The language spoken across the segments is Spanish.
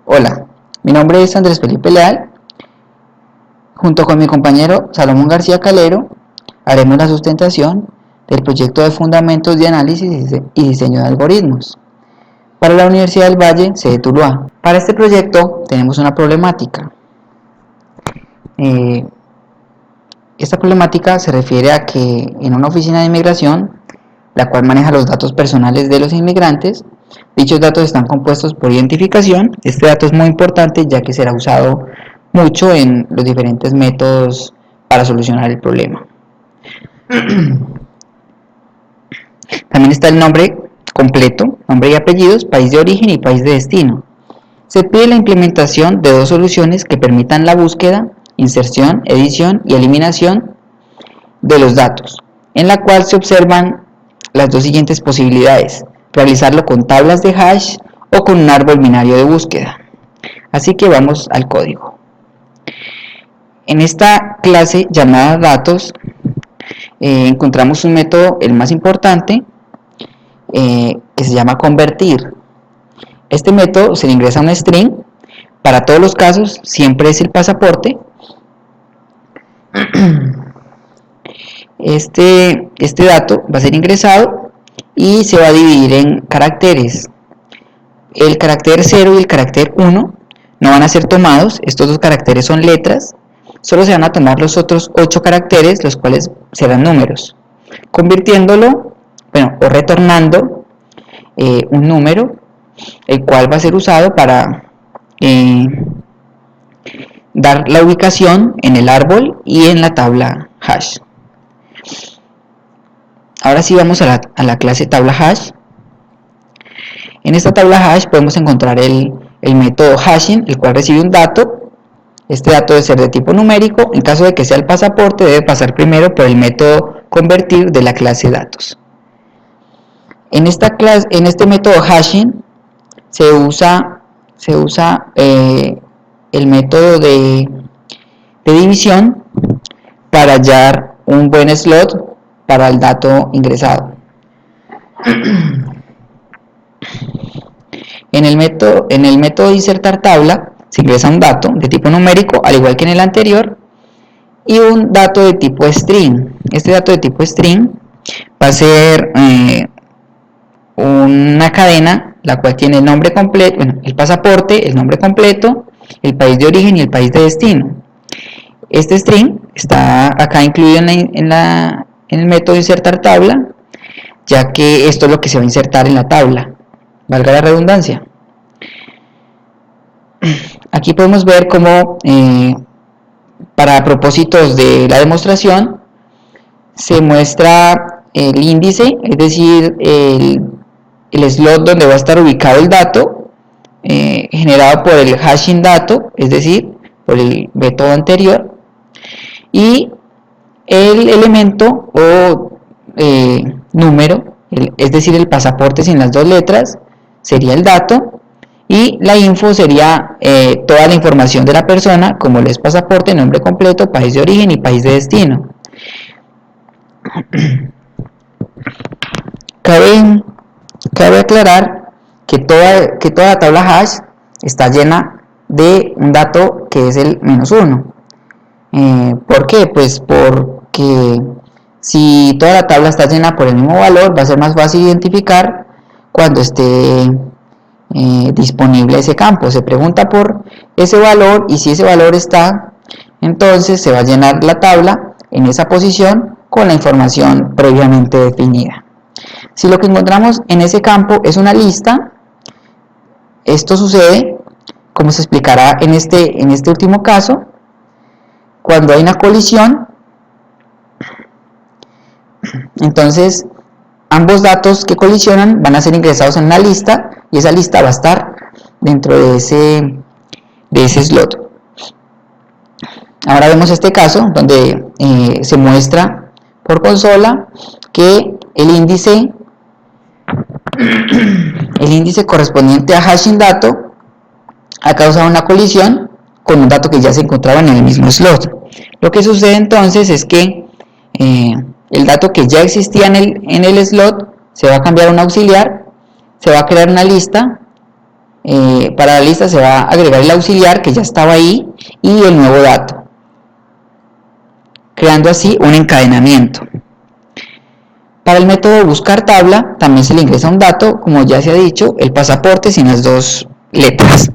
Hola, mi nombre es Andrés Felipe Leal. Junto con mi compañero Salomón García Calero, haremos la sustentación del proyecto de fundamentos de análisis y diseño de algoritmos para la Universidad del Valle, sede Tuluá. Para este proyecto tenemos una problemática. Esta problemática se refiere a que en una oficina de inmigración, la cual maneja los datos personales de los inmigrantes, dichos datos están compuestos por identificación. Este dato es muy importante ya que será usado mucho en los diferentes métodos para solucionar el problema. También está el nombre completo, nombre y apellidos, país de origen y país de destino. Se pide la implementación de dos soluciones que permitan la búsqueda, inserción, edición y eliminación de los datos, en la cual se observan las dos siguientes posibilidades: realizarlo con tablas de hash o con un árbol binario de búsqueda. Así que vamos al código. En esta clase llamada datos encontramos un método, el más importante, que se llama convertir. Este método se le ingresa un string. Para todos los casos siempre es el pasaporte. Este dato va a ser ingresado y se va a dividir en caracteres. El carácter 0 y el carácter 1 no van a ser tomados. Estos dos caracteres son letras. Solo se van a tomar los otros 8 caracteres, los cuales serán números, convirtiéndolo, o retornando un número, el cual va a ser usado para dar la ubicación en el árbol y en la tabla hash. Ahora sí vamos a la clase tabla hash. En esta tabla hash podemos encontrar el método hashing, el cual recibe un dato. Este dato debe ser de tipo numérico. En caso de que sea el pasaporte, debe pasar primero por el método convertir de la clase datos. En este método hashing se usa el método de división para hallar un buen slot para el dato ingresado. En el método de insertar tabla se ingresa un dato de tipo numérico, al igual que en el anterior, y un dato de tipo string. Este dato de tipo string va a ser una cadena, la cual tiene el nombre completo, el pasaporte, el nombre completo, el país de origen y el país de destino. Este string está acá incluido en el método de insertar tabla, ya que esto es lo que se va a insertar en la tabla, valga la redundancia. Aquí podemos ver cómo, para propósitos de la demostración, se muestra el índice, es decir, el slot donde va a estar ubicado el dato, generado por el hashing dato, es decir, por el método anterior, y el elemento o número, es decir, el pasaporte sin las dos letras, sería el dato, y la info sería toda la información de la persona, como lo es pasaporte, nombre completo, país de origen y país de destino. Cabe aclarar que toda la tabla hash está llena de un dato que es el -1. ¿Por qué? Pues porque si toda la tabla está llena por el mismo valor, va a ser más fácil identificar cuando esté disponible ese campo. Se pregunta por ese valor y si ese valor está, entonces se va a llenar la tabla en esa posición con la información previamente definida. Si lo que encontramos en ese campo es una lista, esto sucede, como se explicará en este último caso, cuando hay una colisión. Entonces ambos datos que colisionan van a ser ingresados en una lista y esa lista va a estar dentro de ese slot. Ahora vemos este caso donde se muestra por consola que el índice correspondiente a hashing dato ha causado una colisión con un dato que ya se encontraba en el mismo slot. Lo que sucede entonces es que el dato que ya existía en el slot se va a cambiar a un auxiliar, se va a crear una lista para la lista se va a agregar el auxiliar que ya estaba ahí y el nuevo dato, creando así un encadenamiento. Para el método buscar tabla también se le ingresa un dato, como ya se ha dicho, el pasaporte sin las dos letras.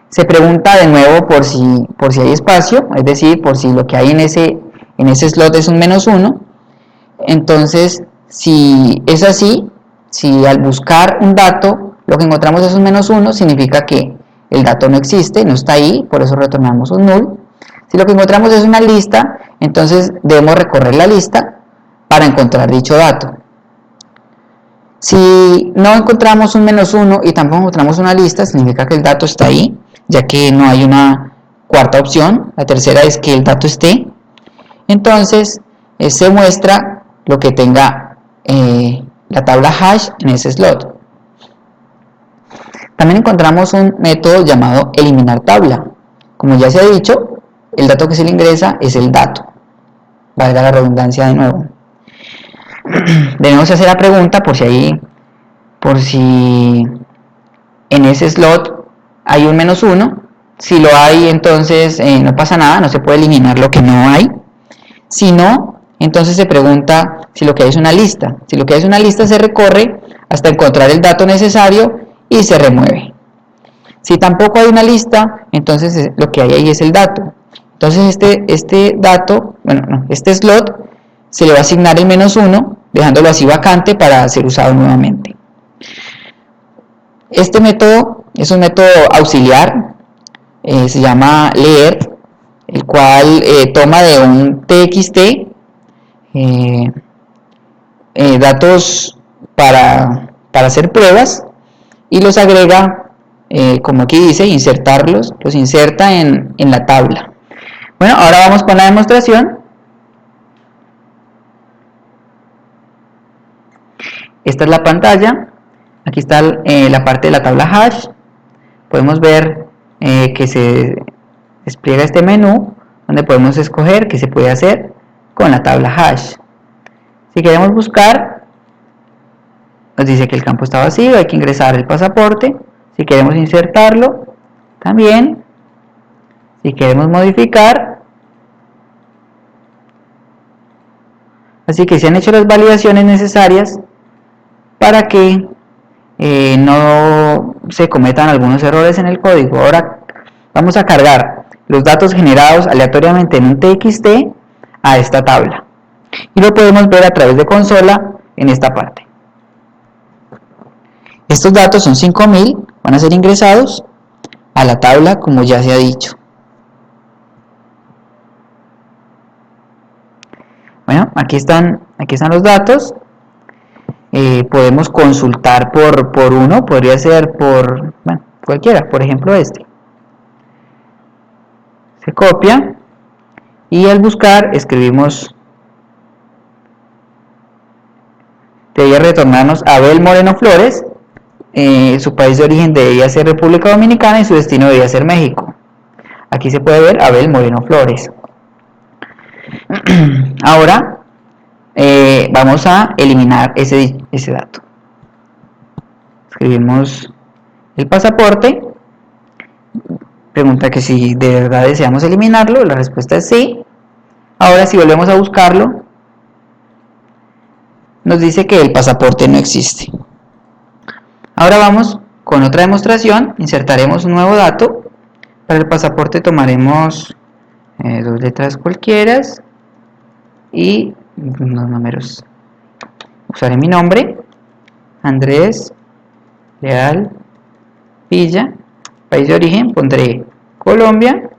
Se pregunta de nuevo por si hay espacio, es decir, por si lo que hay en ese slot es un -1. Entonces, si es así, si al buscar un dato lo que encontramos es un -1, significa que el dato no existe, no está ahí, por eso retornamos un null. Si lo que encontramos es una lista, entonces debemos recorrer la lista para encontrar dicho dato. Si no encontramos un -1 y tampoco encontramos una lista, significa que el dato está ahí, ya que no hay una cuarta opción. La tercera es que el dato esté. Entonces se muestra lo que tenga la tabla hash en ese slot. También encontramos un método llamado eliminar tabla. Como ya se ha dicho, el dato que se le ingresa es el dato. Valga la redundancia de nuevo. Debemos hacer la pregunta por si en ese slot hay un -1. Si lo hay, entonces no pasa nada, no se puede eliminar lo que no hay. Si no, entonces se pregunta si lo que hay es una lista. Si lo que hay es una lista, se recorre hasta encontrar el dato necesario y se remueve. Si tampoco hay una lista, entonces lo que hay ahí es el dato. Entonces este slot se le va a asignar el -1, dejándolo así vacante para ser usado nuevamente. Este método es un método auxiliar, se llama leer, el cual toma de un txt datos para hacer pruebas y los agrega, como aquí dice, insertarlos, los inserta en la tabla. Bueno, ahora vamos con la demostración. Esta es la pantalla. Aquí está la parte de la tabla hash. Podemos ver que se despliega este menú donde podemos escoger qué se puede hacer con la tabla hash. Si queremos buscar, nos dice que el campo está vacío, hay que ingresar el pasaporte. Si queremos insertarlo, también. Si queremos modificar. Así que se han hecho las validaciones necesarias para que no se cometan algunos errores en el código. Ahora vamos a cargar los datos generados aleatoriamente en un txt a esta tabla y lo podemos ver a través de consola en esta parte. Estos datos son 5000, van a ser ingresados a la tabla como ya se ha dicho. Bueno, aquí están los datos. Podemos consultar por uno, podría ser por cualquiera, por ejemplo este. Se copia y al buscar escribimos, debería retornarnos Abel Moreno Flores. Su país de origen debería ser República Dominicana y su destino debería ser México. Aquí se puede ver Abel Moreno Flores. Ahora vamos a eliminar ese dato. Escribimos el pasaporte. Pregunta que si de verdad deseamos eliminarlo. La respuesta es sí. Ahora si volvemos a buscarlo, nos dice que el pasaporte no existe. Ahora vamos con otra demostración. Insertaremos un nuevo dato. Para el pasaporte tomaremos dos letras cualquiera y unos números. Usaré mi nombre, Andrés Leal Villa. País de origen pondré Colombia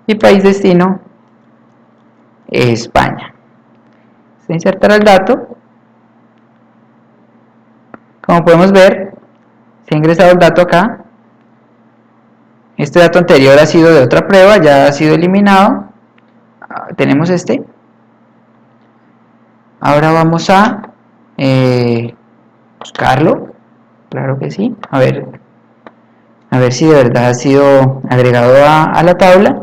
y país destino España. Se insertará el dato. Como podemos ver, se ha ingresado el dato acá. Este dato anterior ha sido de otra prueba, ya ha sido eliminado. Tenemos este. Ahora vamos a buscarlo. Claro que sí. A ver si de verdad ha sido agregado a la tabla.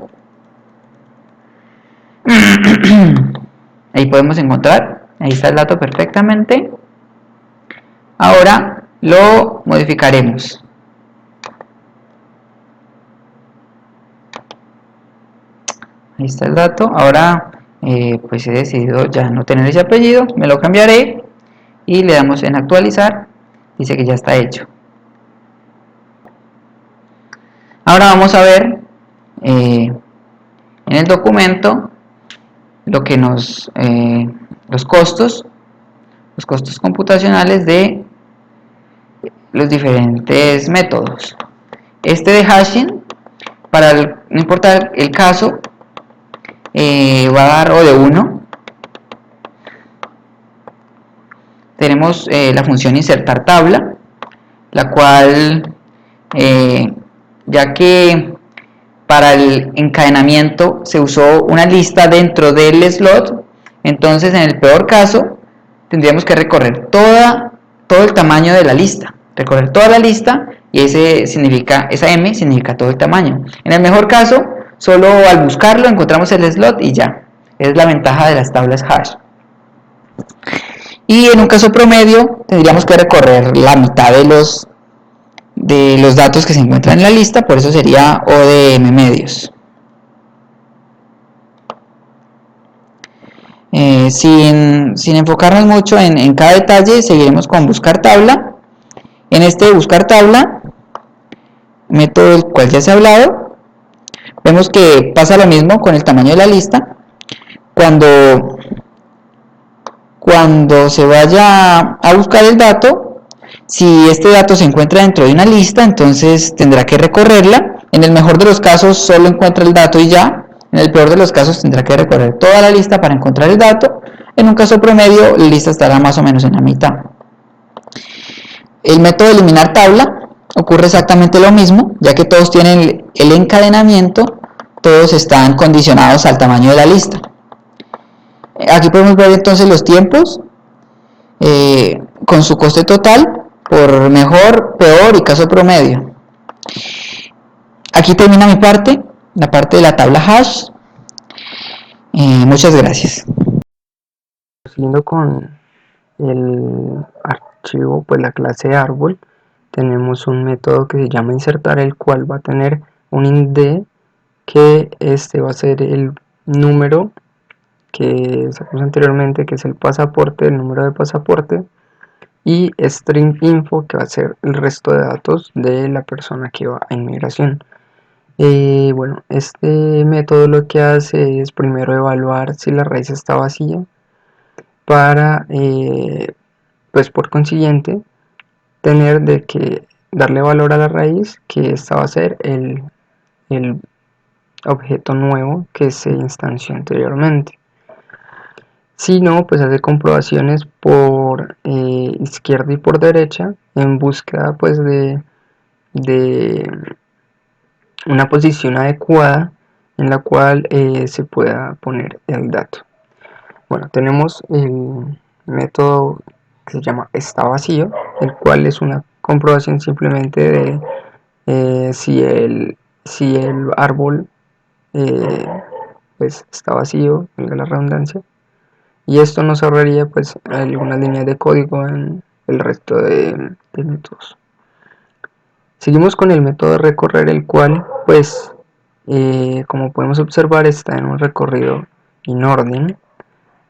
Ahí podemos encontrar. Ahí está el dato perfectamente. Ahora lo modificaremos. Ahí está el dato. Ahora pues he decidido ya no tener ese apellido, me lo cambiaré y le damos en actualizar. Dice que ya está hecho. Ahora vamos a ver en el documento lo que los costos computacionales de los diferentes métodos. Este de hashing, no importa el caso, va a dar O de 1. Tenemos la función insertar tabla, la cual, ya que para el encadenamiento se usó una lista dentro del slot, entonces en el peor caso tendríamos que recorrer todo el tamaño de la lista, recorrer toda la lista, y esa M significa todo el tamaño. En el mejor caso, solo al buscarlo encontramos el slot y ya. Es la ventaja de las tablas hash. Y en un caso promedio tendríamos que recorrer la mitad de los datos que se encuentran en la lista, por eso sería O de M medios. Sin enfocarnos mucho en cada detalle, seguiremos con buscar tabla. En este buscar tabla, método del cual ya se ha hablado, vemos que pasa lo mismo con el tamaño de la lista. Cuando se vaya a buscar el dato, si este dato se encuentra dentro de una lista, entonces tendrá que recorrerla. En el mejor de los casos solo encuentra el dato y ya. En el peor de los casos tendrá que recorrer toda la lista para encontrar el dato. En un caso promedio, la lista estará más o menos en la mitad. El método de eliminar tabla ocurre exactamente lo mismo, ya que todos tienen el encadenamiento, todos están condicionados al tamaño de la lista. Aquí podemos ver entonces los tiempos con su coste total por mejor, peor y caso promedio. Aquí termina mi parte, la parte de la tabla hash. Muchas gracias. Siguiendo con el archivo, pues la clase árbol, tenemos un método que se llama insertar, el cual va a tener un id, que este va a ser el número que sacamos anteriormente, que es el pasaporte, el número de pasaporte, y string info, que va a ser el resto de datos de la persona que va a inmigración. Bueno, este método lo que hace es primero evaluar si la raíz está vacía, para pues por consiguiente tener de que darle valor a la raíz, que esta va a ser el objeto nuevo que se instanció anteriormente. Si no, pues hace comprobaciones por izquierda y por derecha, en búsqueda pues de una posición adecuada en la cual se pueda poner el dato. Bueno, tenemos el método que se llama está vacío, el cual es una comprobación simplemente de si el árbol pues está vacío, valga la redundancia, y esto nos ahorraría pues algunas líneas de código en el resto de métodos. Seguimos con el método de recorrer, el cual pues como podemos observar está en un recorrido in orden,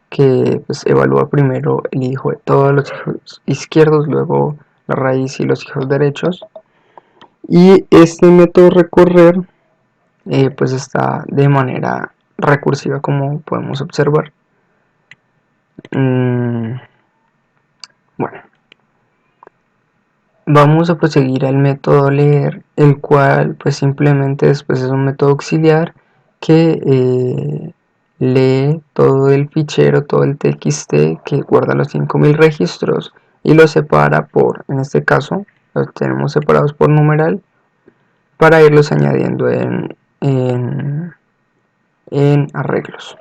que pues evalúa primero el hijo de todos los hijos izquierdos, luego la raíz y los hijos derechos. Y este método recorrer pues está de manera recursiva, como podemos observar. Bueno, vamos a proseguir al método leer, el cual pues simplemente después es un método auxiliar que lee todo el fichero, todo el txt que guarda los 5000 registros y los separa por, en este caso los tenemos separados por numeral, para irlos añadiendo en arreglos.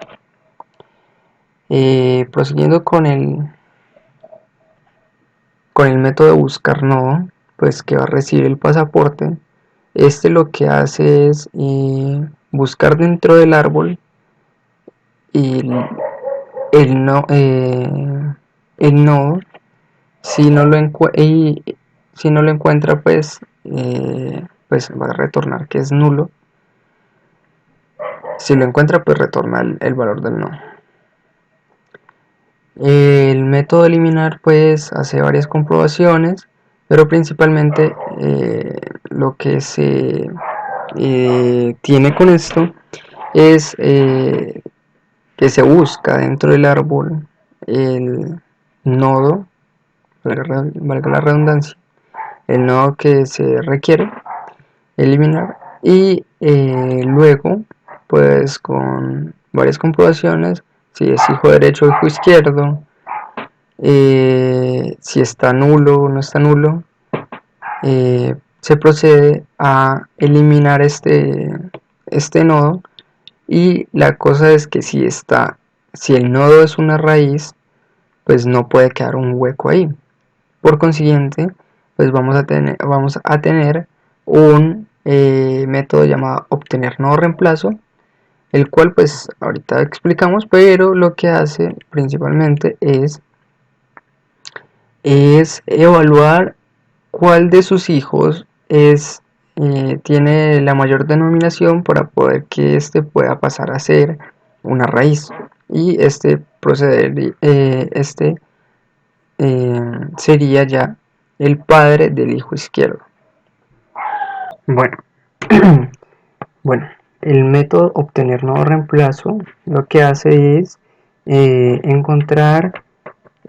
Prosiguiendo con el método de buscar nodo, pues que va a recibir el pasaporte, este lo que hace es buscar dentro del árbol y el nodo, si no lo si no lo encuentra, pues va a retornar que es nulo. Si lo encuentra, pues retorna el valor del nodo. El método eliminar pues hace varias comprobaciones, pero principalmente lo que se tiene con esto es que se busca dentro del árbol el nodo, valga la redundancia, el nodo que se requiere eliminar, y luego pues con varias comprobaciones, si es hijo derecho o hijo izquierdo, si está nulo o no está nulo, se procede a eliminar este nodo. Y la cosa es que si el nodo es una raíz, pues no puede quedar un hueco ahí. Por consiguiente, pues vamos a tener un método llamado obtener nodo reemplazo, el cual pues ahorita explicamos, pero lo que hace principalmente es evaluar cuál de sus hijos tiene la mayor denominación para poder que éste pueda pasar a ser una raíz, y sería ya el padre del hijo izquierdo. Bueno, bueno, el método obtener nodo reemplazo lo que hace es encontrar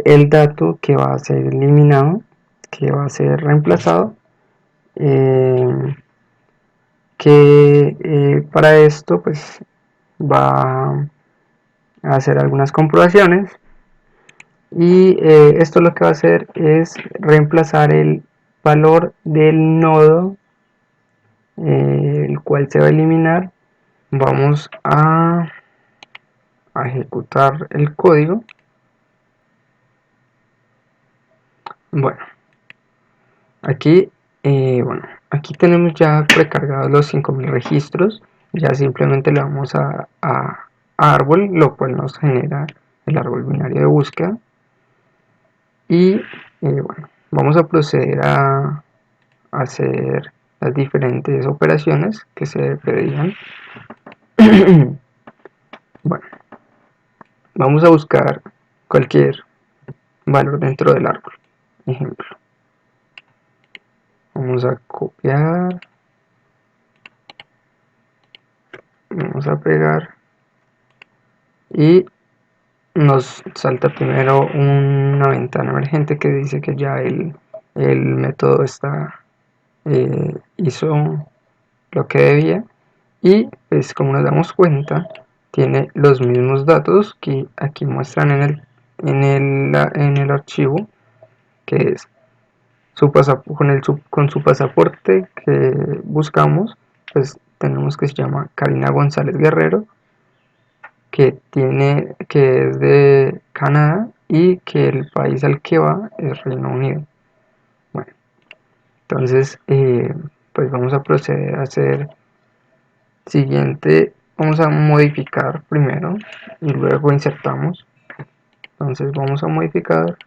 el dato que va a ser eliminado, que va a ser reemplazado, que para esto pues va a hacer algunas comprobaciones, y esto lo que va a hacer es reemplazar el valor del nodo el cual se va a eliminar. Vamos a ejecutar el código. Bueno, aquí aquí tenemos ya precargados los 5000 registros. Ya simplemente le vamos a árbol, lo cual nos genera el árbol binario de búsqueda. Y bueno, vamos a proceder a hacer las diferentes operaciones que se pedían. Bueno, vamos a buscar cualquier valor dentro del árbol. Ejemplo, vamos a copiar, vamos a pegar, y nos salta primero una ventana emergente que dice que ya el método hizo lo que debía, y pues como nos damos cuenta tiene los mismos datos que aquí muestran en el archivo, que es con su pasaporte que buscamos, pues tenemos que se llama Karina González Guerrero, que es de Canadá, y que el país al que va es Reino Unido. Bueno, entonces pues vamos a proceder a hacer siguiente. Vamos a modificar primero y luego insertamos. Entonces vamos a modificar.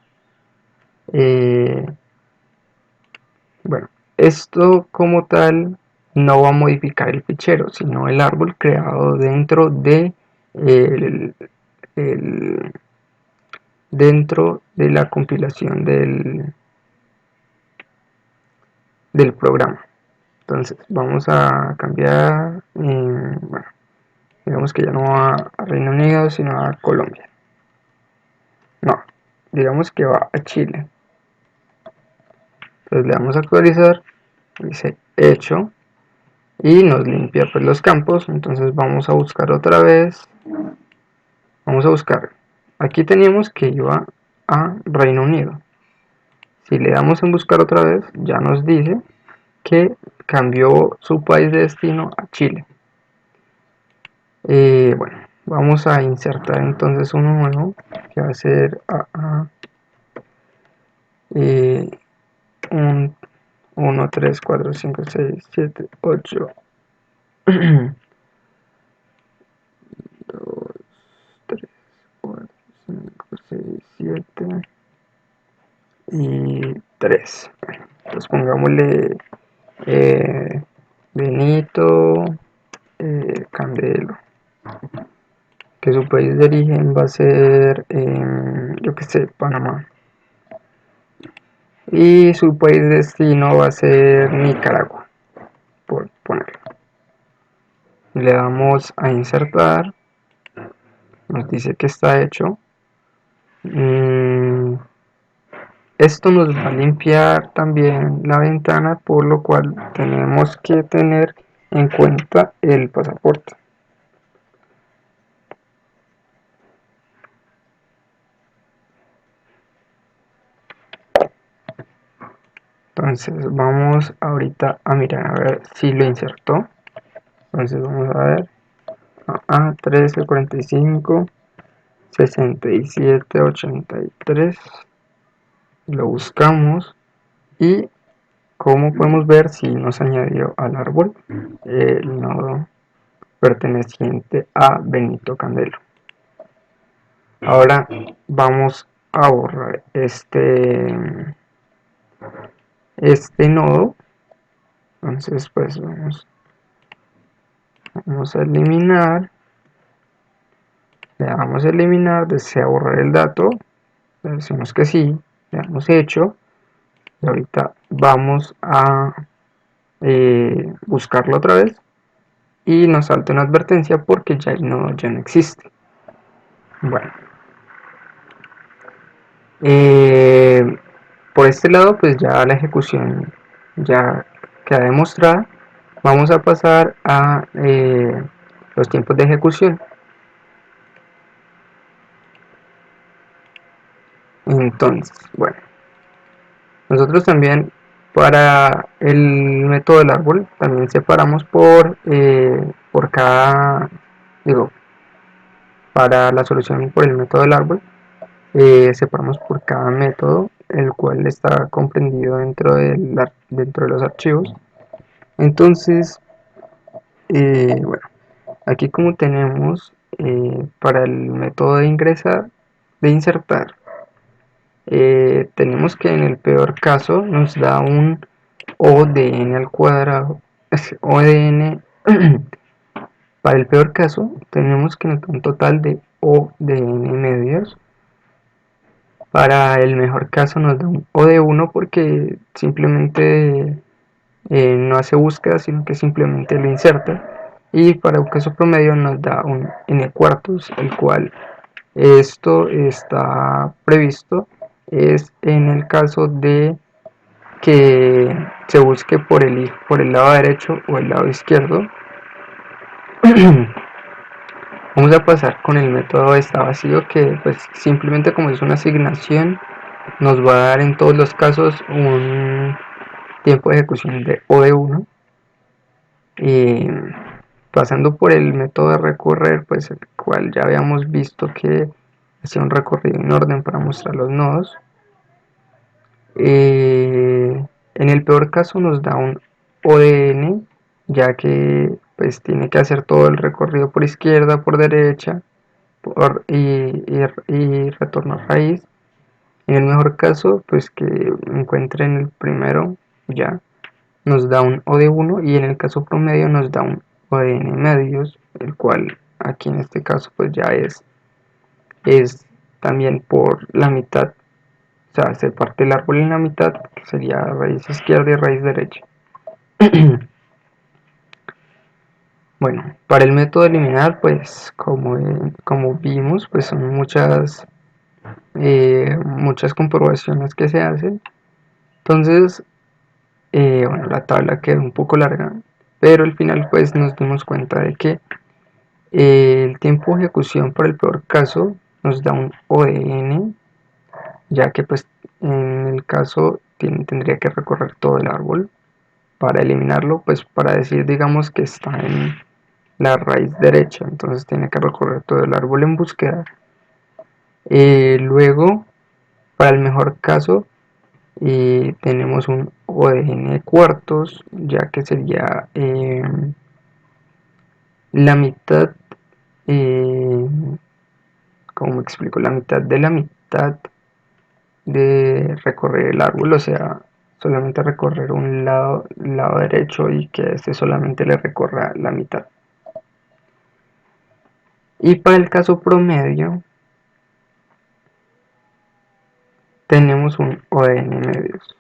Bueno, esto como tal no va a modificar el fichero, sino el árbol creado dentro de dentro de la compilación del programa. Entonces vamos a cambiar, bueno, digamos que ya no va a Reino Unido, sino a Colombia. No, digamos que va a Chile. Entonces le damos a actualizar, dice hecho, y nos limpia pues los campos. Entonces vamos a buscar otra vez, vamos a buscar, aquí teníamos que iba a Reino Unido. Si le damos en buscar otra vez, ya nos dice que cambió su país de destino a Chile. Bueno, vamos a insertar entonces uno nuevo, que va a ser un 1, 3, 4, 5, 6, 7, 8, 2, 3, 4, 5, 6, 7 y 3. Entonces pongámosle Benito Candelo, que su país de origen va a ser, yo que sé, Panamá, y su país de destino va a ser Nicaragua, por ponerlo. Le damos a insertar, nos dice que está hecho. Esto nos va a limpiar también la ventana, por lo cual tenemos que tener en cuenta el pasaporte. Entonces vamos ahorita a mirar a ver si lo insertó. Entonces vamos a ver a 1345 6783, lo buscamos y como podemos ver, si nos añadió al árbol el nodo perteneciente a Benito Candelo. Ahora vamos a borrar este nodo. Entonces pues vamos a eliminar, le damos a eliminar, desea borrar el dato, le decimos que sí, le damos hecho y ahorita vamos a buscarlo otra vez y nos salta una advertencia porque ya el nodo ya no existe. Bueno, por este lado pues ya la ejecución ya queda demostrada. Vamos a pasar a los tiempos de ejecución. Entonces, bueno, nosotros también para el método del árbol también separamos por cada, digo, para la solución por el método del árbol, separamos por cada método, el cual está comprendido dentro de los archivos. Entonces, bueno, aquí como tenemos para el método de ingresar, de insertar, tenemos que en el peor caso nos da un ODN al cuadrado, ODN. Para el peor caso tenemos que notar un total de ODN medios. Para el mejor caso nos da un O de 1 porque simplemente no hace búsqueda, sino que simplemente lo inserta. Y para un caso promedio nos da un n cuartos, el cual esto está previsto es en el caso de que se busque por el lado derecho o el lado izquierdo. Vamos a pasar con el método está vacío, que pues simplemente como es una asignación nos va a dar en todos los casos un tiempo de ejecución de O de 1. Y pasando por el método de recorrer, pues el cual ya habíamos visto que hacía un recorrido en orden para mostrar los nodos. En el peor caso nos da un ODN, ya que pues tiene que hacer todo el recorrido por izquierda, por derecha y retornar raíz. En el mejor caso, pues que encuentre en el primero ya nos da un O de 1 y en el caso promedio nos da un ODN medios, el cual aquí en este caso pues ya es también por la mitad, o sea, se parte el árbol en la mitad, que sería raíz izquierda y raíz derecha. Bueno, para el método de eliminar, pues como vimos, pues son muchas comprobaciones que se hacen. Entonces, bueno, la tabla quedó un poco larga, pero al final pues nos dimos cuenta de que el tiempo de ejecución para el peor caso nos da un ODN, ya que pues en el caso tendría que recorrer todo el árbol para eliminarlo, pues para decir digamos que está en la raíz derecha, entonces tiene que recorrer todo el árbol en búsqueda. Luego, para el mejor caso, tenemos un ODN cuartos, ya que sería la mitad, como me explico, la mitad de recorrer el árbol, o sea, solamente recorrer un lado, el lado derecho, y que este solamente le recorra la mitad. Y para el caso promedio tenemos un O de n medios.